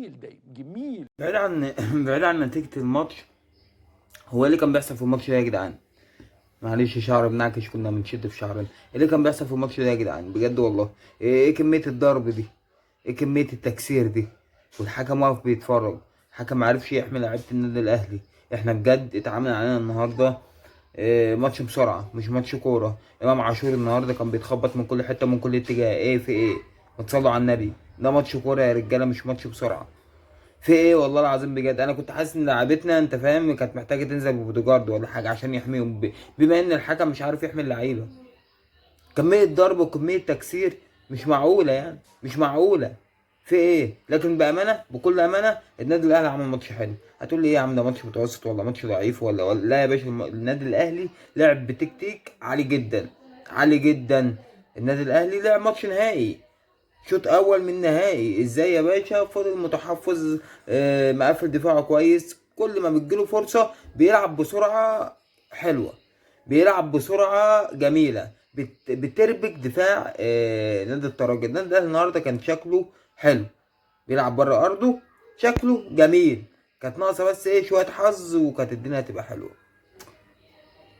جميل دايما جميل. بعيد عن بعيد عن نتيجة الماتش، هو ايه اللي كان بيحصل في الماتش ده يا جدعان؟ معلش شعر بنعكش، كنا بنشد في شعرنا. ايه اللي كان بيحصل في الماتش ده يا جدعان بجد والله؟ ايه كمية الضرب دي؟ ايه كمية التكسير دي؟ والحكم واقف بيتفرج، الحكم معرفش يحمي لعيبة النادي الاهلي. احنا بجد اتعامل علينا النهارده ماتش بسرعة مش ماتش كورة. امام عاشور النهارده كان بيتخبط من كل حتة من كل اتجاه. ايه في ايه؟ ما تصلوا على النبي، ده ماتش كورة يا رجالة مش ماتش بسرعة. في ايه والله العظيم بجد؟ انا كنت حاسس ان لعيبتنا انت فاهم كانت محتاجه تنزل ببوديجارد ولا حاجه عشان يحميهم بما ان الحكم مش عارف يحمي اللعيبه. كميه ضرب وكميه تكسير مش معقوله يعني، مش معقوله. في ايه؟ لكن بامانه بكل امانه النادي الاهلي عمل ماتش حلو. هتقول لي ايه يا عم ده ماتش متوسط ولا ماتش ضعيف ولا لا يا باشا، النادي الاهلي لعب بتكتيك عالي جدا، عالي جدا. النادي الاهلي لعب ماتش نهائي، شوط اول من نهائي. ازاي يا باشا؟ فضل متحفظ، مقفل دفاعه كويس، كل ما بتجيله فرصه بيلعب بسرعه حلوه، بيلعب بسرعه جميله، بتربك دفاع نادي الترجي. النادي الاهلي النهارده كان شكله حلو، بيلعب بره ارضه، شكله جميل. كانت ناقصه بس ايه؟ شويه حظ وكانت الدنيا هتبقى حلوه.